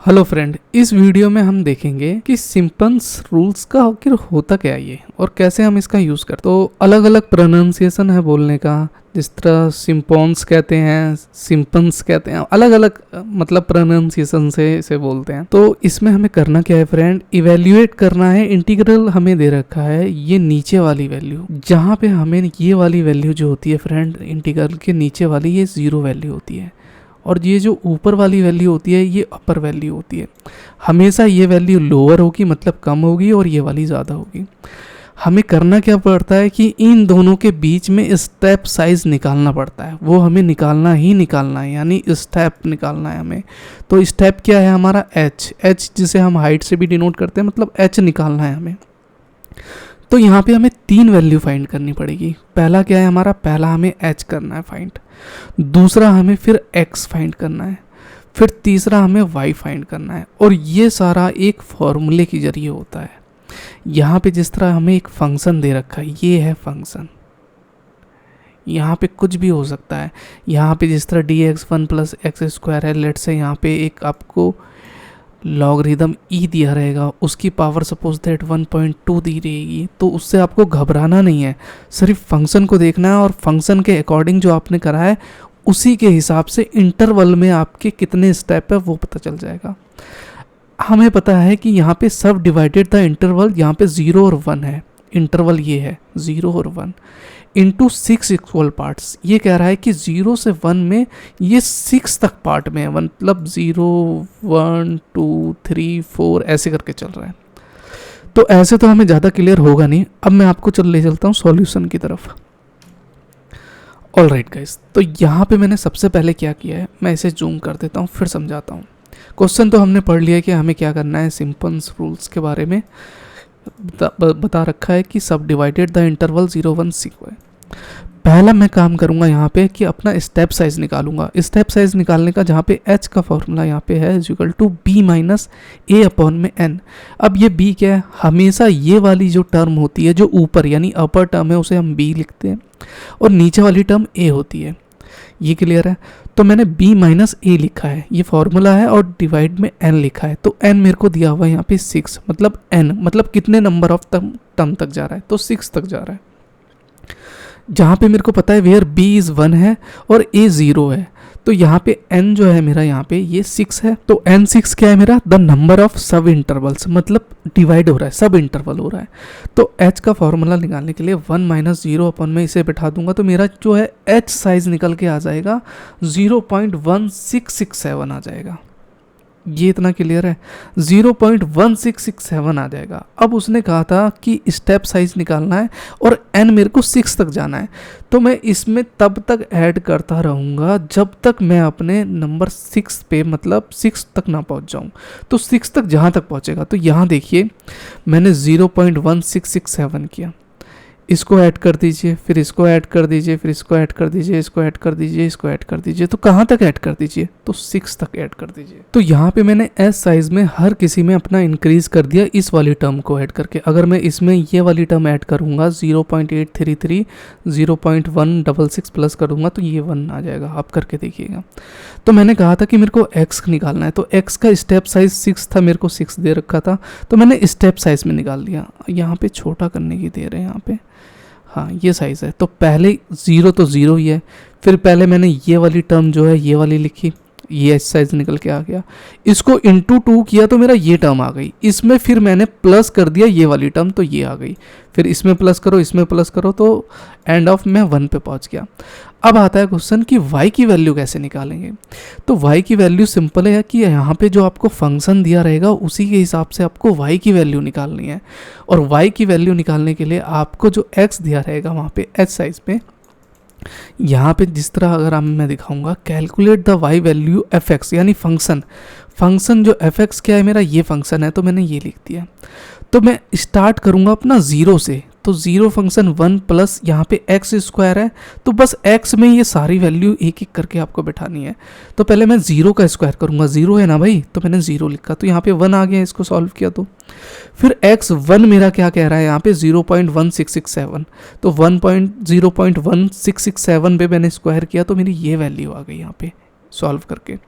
Hello friend, इस video में हम देखेंगे कि सिंपल्स रूल्स का आखिर होता क्या है ये और कैसे हम इसका यूज़ करते हैं। तो अलग अलग प्रोनाउंसिएशन है बोलने का, जिस तरह सिंपॉन्स कहते हैं, सिंपल्स कहते हैं, अलग अलग मतलब प्रोनाउंसिएशन से इसे बोलते हैं। तो इसमें हमें करना क्या है फ्रेंड, इवेल्युएट करना है। इंटीग्रल हमें दे रखा है ये नीचे वाली वैल्यू, जहाँ पे हमें ये वाली वैल्यू जो होती है फ्रेंड, इंटीग्रल के नीचे वाली ये 0 वैल्यू होती है और ये जो ऊपर वाली वैल्यू होती है ये अपर वैल्यू होती है। हमेशा ये वैल्यू लोअर होगी, मतलब कम होगी, और ये वाली ज़्यादा होगी। हमें करना क्या पड़ता है कि इन दोनों के बीच में स्टेप साइज निकालना पड़ता है। वो हमें निकालना ही निकालना है, यानी स्टेप निकालना है हमें। तो स्टेप क्या है हमारा, एच जिसे हम हाइट से भी डिनोट करते हैं, मतलब एच निकालना है हमें। तो यहाँ पे हमें 3 वैल्यू फाइंड करनी पड़ेगी। पहला क्या है हमारा, पहला हमें एच करना है फाइंड, दूसरा हमें फिर एक्स फाइंड करना है, फिर तीसरा हमें वाई फाइंड करना है। और ये सारा एक फॉर्मूले के जरिए होता है। यहाँ पे जिस तरह हमें एक फंक्शन दे रखा है, ये है फंक्शन, यहाँ पे कुछ भी हो सकता है। यहाँ पे जिस तरह dx1 + x² है, लेट से यहाँ पे एक आपको लॉगरिदम ई दिया रहेगा, उसकी पावर सपोज दैट 1.2 दी रहेगी, तो उससे आपको घबराना नहीं है। सिर्फ फंक्शन को देखना है और फंक्शन के अकॉर्डिंग जो आपने करा है उसी के हिसाब से इंटरवल में आपके कितने स्टेप है वो पता चल जाएगा। हमें पता है कि यहाँ पे सब डिवाइडेड द इंटरवल, यहाँ पे 0 और 1 है। इंटरवल ये है 0 और 1 इंटू 6 इक्वल पार्ट्स। ये कह रहा है कि 0 से 1 में ये 6 तक पार्ट में है, मतलब 0 1 2 3 4 ऐसे करके चल रहा है। तो ऐसे तो हमें ज़्यादा क्लियर होगा नहीं। अब मैं आपको ले चलता हूँ सॉल्यूशन की तरफ। ऑल राइट गाइस, तो यहाँ पे मैंने सबसे पहले क्या किया है, मैं इसे जूम कर देता हूँ फिर समझाता हूँ। क्वेश्चन तो हमने पढ़ लिया कि हमें क्या करना है, सिंपल्स रूल्स के बारे में बता रखा है कि सब डिवाइडेड द इंटरवल 0 1 6 है। पहला मैं काम करूंगा यहाँ पे कि अपना स्टेप साइज निकालूंगा। स्टेप साइज निकालने का जहाँ पे h का फॉर्मूला यहाँ पे है = b - a/n। अब ये b क्या है, हमेशा ये वाली जो टर्म होती है जो ऊपर यानी अपर टर्म है उसे हम b लिखते हैं और नीचे वाली टर्म a होती है। ये क्लियर है। तो मैंने b - a लिखा है, ये फॉर्मूला है, और डिवाइड में n लिखा है। तो n मेरे को दिया हुआ है यहाँ पे 6, मतलब n मतलब कितने नंबर ऑफ टर्म तक जा रहा है, तो 6 तक जा रहा है। जहाँ पे मेरे को पता है वेयर b इज़ 1 है और a 0 है, तो यहाँ पे n जो है मेरा यहाँ पे ये 6 है। तो n 6 क्या है मेरा, द नंबर ऑफ सब इंटरवल्स, मतलब डिवाइड हो रहा है, सब इंटरवल हो रहा है। तो h का फॉर्मूला निकालने के लिए 1 - 0 अपन में इसे बैठा दूंगा, तो मेरा जो है h साइज निकल के आ जाएगा 0.1667 आ जाएगा। ये इतना क्लियर है, 0.1667 आ जाएगा। अब उसने कहा था कि स्टेप साइज निकालना है और n मेरे को 6 तक जाना है, तो मैं इसमें तब तक ऐड करता रहूँगा जब तक मैं अपने नंबर 6 पे, मतलब 6 तक ना पहुँच जाऊँ। तो 6 तक जहाँ तक पहुँचेगा, तो यहाँ देखिए मैंने 0.1667 किया, इसको ऐड कर दीजिए, फिर इसको ऐड कर दीजिए, फिर इसको ऐड कर दीजिए, इसको ऐड कर दीजिए, इसको ऐड कर दीजिए। तो कहाँ तक ऐड कर दीजिए, तो 6 तक ऐड कर दीजिए। तो यहाँ पे मैंने एस साइज में हर किसी में अपना इंक्रीज कर दिया इस वाली टर्म को ऐड करके। अगर मैं इसमें ये वाली टर्म ऐड करूँगा 0.833 0.166 प्लस करूँगा तो ये 1 आ जाएगा। आप करके देखिएगा। तो मैंने कहा था कि मेरे को x निकालना है, तो x का स्टेप साइज 6 था, मेरे को 6 दे रखा था, तो मैंने स्टेप साइज में निकाल लिया। यहाँ पे छोटा करने की दे रहे हैं, यहाँ पे हाँ ये साइज़ है। तो पहले 0 तो 0 ही है, फिर पहले मैंने ये वाली टर्म जो है ये वाली लिखी, ये एच साइज निकल के आ गया। इसको इंटू 2 किया तो मेरा ये टर्म आ गई। इसमें फिर मैंने प्लस कर दिया ये वाली टर्म, तो ये आ गई। फिर इसमें प्लस करो, इसमें प्लस करो, तो एंड ऑफ में 1 पे पहुंच गया। अब आता है क्वेश्चन कि y की वैल्यू कैसे निकालेंगे। तो y की वैल्यू सिंपल है कि यहाँ पे जो आपको फंक्शन दिया रहेगा उसी के हिसाब से आपको y की वैल्यू निकालनी है। और y की वैल्यू निकालने के लिए आपको जो x दिया रहेगा वहाँ पे h साइज पे, यहाँ पे जिस तरह अगर मैं दिखाऊंगा, calculate the y value fx, यानी फंक्शन जो fx क्या है मेरा, ये फंक्शन है, तो मैंने ये लिख दिया। तो मैं स्टार्ट करूँगा अपना 0 से, तो 0 फंक्शन 1 प्लस यहाँ पे x² है, तो बस x में ये सारी वैल्यू एक एक करके आपको बैठानी है। तो पहले मैं 0 का स्क्वायर करूँगा, 0 है ना भाई, तो मैंने 0 लिखा, तो यहाँ पे 1 आ गया, इसको सॉल्व किया तो फिर x1 मेरा क्या कह रहा है यहाँ पे 0.1667, तो 0.1667 पे मैंने स्क्वायर किया तो मेरी ये वैल्यू आ गई यहाँ पे सॉल्व करके।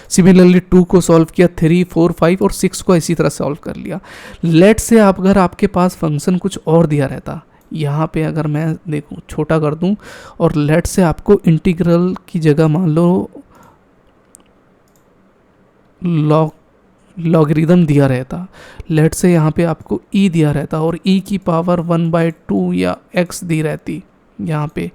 सिमिलरली 2 को सॉल्व किया, 3, 4, 5 और 6 को इसी तरह सॉल्व कर लिया। लेट से आप अगर आपके पास फंक्शन कुछ और दिया रहता, यहाँ पे अगर मैं देखूँ छोटा कर दूँ और लेट से आपको इंटीग्रल की जगह मान लो लॉगरिदम दिया रहता, लेट से यहाँ पे आपको e दिया रहता और e की पावर 1/2 या x दी रहती यहाँ पे,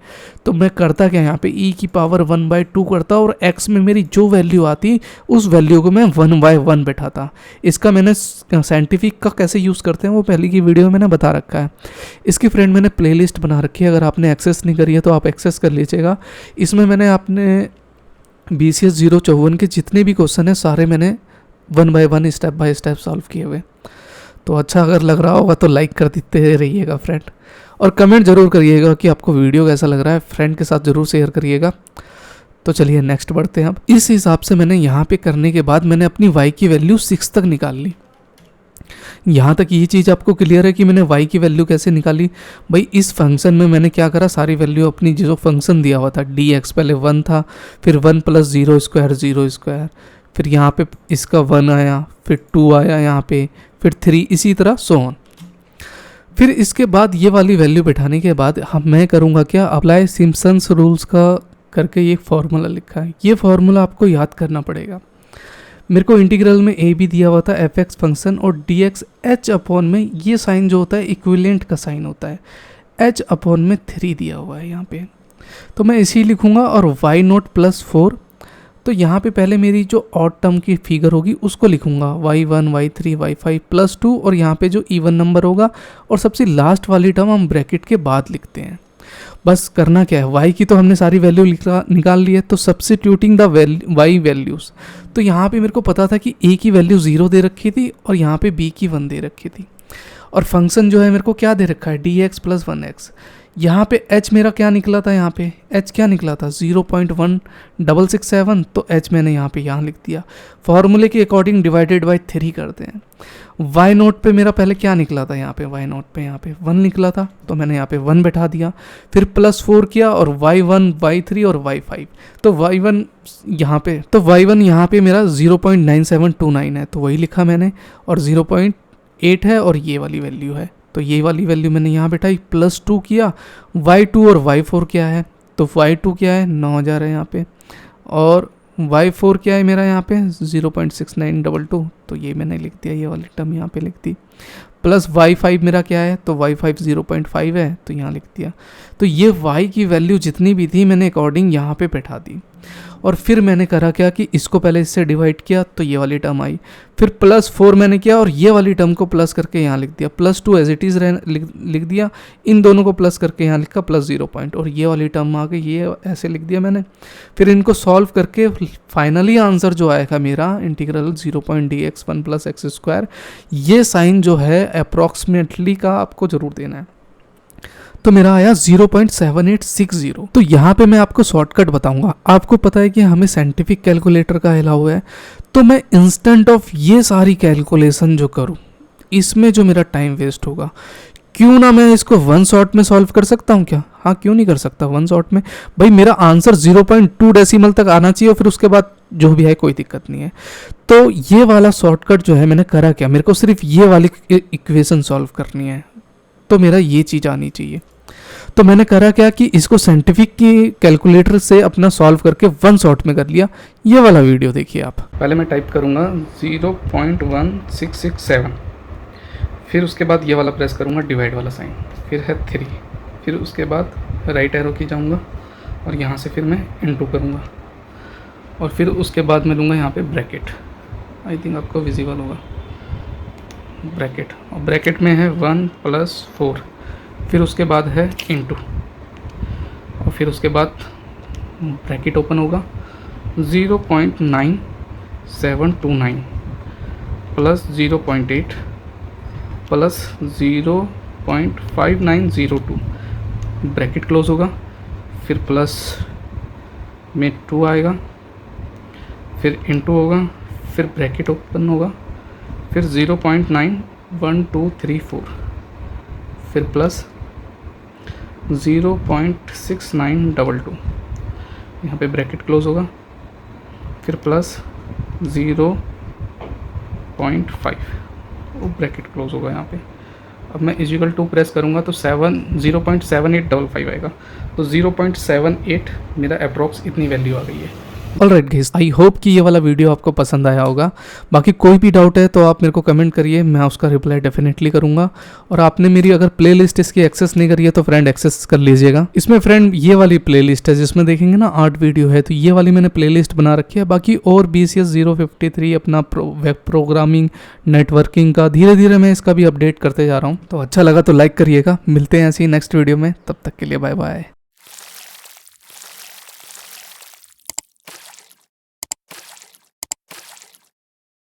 तो मैं करता क्या, यहाँ पे e की पावर 1/2 करता और x में मेरी जो वैल्यू आती उस वैल्यू को मैं 1/1 बैठाता। इसका मैंने साइंटिफिक का कैसे यूज़ करते हैं वो पहले की वीडियो में मैंने बता रखा है। इसकी फ्रेंड मैंने प्लेलिस्ट बना रखी है, अगर आपने एक्सेस नहीं करी है तो आप एक्सेस कर लीजिएगा। इसमें मैंने अपने BCS 054 के जितने भी क्वेश्चन हैं सारे मैंने 1/1 स्टेप बाय स्टेप सॉल्व किए हुए। तो अच्छा अगर लग रहा होगा तो लाइक कर देते रहिएगा फ्रेंड, और कमेंट ज़रूर करिएगा कि आपको वीडियो कैसा लग रहा है, फ्रेंड के साथ ज़रूर शेयर करिएगा। तो चलिए नेक्स्ट बढ़ते हैं। अब इस हिसाब से मैंने यहाँ पे करने के बाद मैंने अपनी y की वैल्यू 6 तक निकाल ली। यहाँ तक ये चीज़ आपको क्लियर है कि मैंने y की वैल्यू कैसे निकाली। भाई इस फंक्शन में मैंने क्या करा, सारी वैल्यू अपनी जो फंक्शन दिया हुआ था dx पहले 1 था, फिर 1 + 0², फिर यहाँ पे इसका 1 आया, फिर 2 आया यहाँ पे, फिर 3, इसी तरह सो ऑन। फिर इसके बाद ये वाली वैल्यू बैठाने के बाद मैं करूँगा क्या, अप्लाई सिम्पसन्स रूल्स का करके ये फार्मूला लिखा है। ये फार्मूला आपको याद करना पड़ेगा। मेरे को इंटीग्रल में a भी दिया हुआ था f(x) फंक्शन, और dx h/, में ये साइन जो होता है इक्विवेलेंट का साइन होता है, h/, 3 दिया हुआ है यहाँ पे, तो मैं इसी लिखूँगा। और y0 + 4, तो यहाँ पे पहले मेरी जो ऑड टर्म की फिगर होगी उसको लिखूंगा, y1, y3, y5 + 2, और यहाँ पे जो इवन नंबर होगा, और सबसे लास्ट वाली टर्म हम ब्रैकेट के बाद लिखते हैं। बस करना क्या है, y की तो हमने सारी वैल्यू निकाल ली है, तो सब्स्टिट्यूटिंग द y वैल्यूज़, तो यहाँ पे मेरे को पता था कि a की वैल्यू 0 दे रखी थी और यहाँ पे b की 1 दे रखी थी, और फंक्शन जो है मेरे को क्या दे रखा है, dx + 1x। यहाँ पे h मेरा क्या निकला था, यहाँ पे h क्या निकला था 0.1667, तो h मैंने यहाँ लिख दिया। फॉर्मूले के अकॉर्डिंग डिवाइडेड बाय 3 करते हैं। y0 पे मेरा पहले क्या निकला था, यहाँ पे y0 पे यहाँ पे 1 निकला था, तो मैंने यहाँ पे 1 बैठा दिया, फिर +4 किया, और y1, y3 और y5, तो y1 यहाँ पे, तो y1 यहाँ पे मेरा 0.9729 है, तो वही लिखा मैंने, और 0.8 है, और ये वाली वैल्यू है, तो ये वाली वैल्यू मैंने यहाँ बैठाई, +2 किया। y2 और y4 क्या है, तो y2 क्या है 9000 है यहाँ पे, और y4 क्या है मेरा यहाँ पे 0.6922, तो ये मैंने लिख दिया, ये वाली टर्म यहाँ पे लिख दी। प्लस y5 मेरा क्या है, तो y5 0.5 है, तो यहाँ लिख दिया। तो ये y की वैल्यू जितनी भी थी मैंने अकॉर्डिंग यहाँ पे बैठा दी, और फिर मैंने करा क्या कि इसको पहले इससे डिवाइड किया, तो ये वाली टर्म आई, फिर +4 मैंने किया और ये वाली टर्म को प्लस करके यहाँ लिख दिया, +2 एज इट इज़ लिख दिया, इन दोनों को प्लस करके यहाँ लिखा +0, और ये वाली टर्म आ गई, ये ऐसे लिख दिया मैंने। फिर इनको सॉल्व करके फाइनली आंसर जो आएगा मेरा इंटीग्रल 0.dx1 + x², ये साइन जो है अप्रॉक्सीमेटली का आपको ज़रूर देना है, तो मेरा आया 0.7860। तो यहाँ पे मैं आपको शॉर्टकट बताऊंगा। आपको पता है कि हमें साइंटिफिक कैलकुलेटर का अलाउ है, तो मैं इंस्टेंट ऑफ ये सारी कैलकुलेशन जो करूँ इसमें जो मेरा टाइम वेस्ट होगा, क्यों ना मैं इसको 1 शॉट में सॉल्व कर सकता हूँ क्या? हाँ, क्यों नहीं कर सकता 1 शॉट में? भाई मेरा आंसर 0.2 डेसिमल तक आना चाहिए, और फिर उसके बाद जो भी है कोई दिक्कत नहीं है। तो ये वाला शॉर्टकट जो है मैंने करा क्या, मेरे को सिर्फ ये वाली इक्वेशन सॉल्व करनी है, तो मेरा ये चीज़ आनी चाहिए। तो मैंने करा क्या कि इसको साइंटिफिक की कैलकुलेटर से अपना सॉल्व करके 1 शॉट में कर लिया। ये वाला वीडियो देखिए आप। पहले मैं टाइप करूँगा 0.1667, फिर उसके बाद ये वाला प्रेस करूँगा डिवाइड वाला साइन, फिर है 3, फिर उसके बाद राइट एरो की जाऊँगा और यहाँ से फिर मैं इनटू करूँगा, और फिर उसके बाद मैं लूँगा यहाँ पे ब्रैकेट, आई थिंक आपको विजिबल होगा ब्रैकेट, और ब्रैकेट में है 1 + 4, फिर उसके बाद है इनटू, और फिर उसके बाद ब्रैकेट ओपन होगा 0.9729 + 0.8 + 0.5902, ब्रैकेट क्लोज होगा, फिर प्लस में 2 आएगा, फिर इनटू होगा, फिर ब्रैकेट ओपन होगा, फिर 0.91234, फिर प्लस 0.6922, यहाँ पे ब्रैकेट क्लोज होगा, फिर प्लस 0.5, वो ब्रैकेट क्लोज होगा यहाँ पे। अब मैं इजिकल टू प्रेस करूँगा तो 0.7855 आएगा, तो 0.78 मेरा अप्रॉक्स इतनी वैल्यू आ गई है। ऑलराइट गाइस, आई होप कि ये वाला वीडियो आपको पसंद आया होगा। बाकी कोई भी डाउट है तो आप मेरे को कमेंट करिए, मैं उसका रिप्लाई डेफिनेटली करूँगा। और आपने मेरी अगर प्लेलिस्ट इसकी एक्सेस नहीं करी है तो फ्रेंड एक्सेस कर लीजिएगा। इसमें फ्रेंड ये वाली प्लेलिस्ट है जिसमें देखेंगे ना 8 वीडियो है, तो ये वाली मैंने प्लेलिस्ट बना रखी है। बाकी और BCS 053 अपना वेब प्रोग्रामिंग नेटवर्किंग का धीरे धीरे मैं इसका भी अपडेट करते जा रहा हूँ। तो अच्छा लगा तो लाइक करिएगा। मिलते हैं ऐसी नेक्स्ट वीडियो में, तब तक के लिए बाय बाय।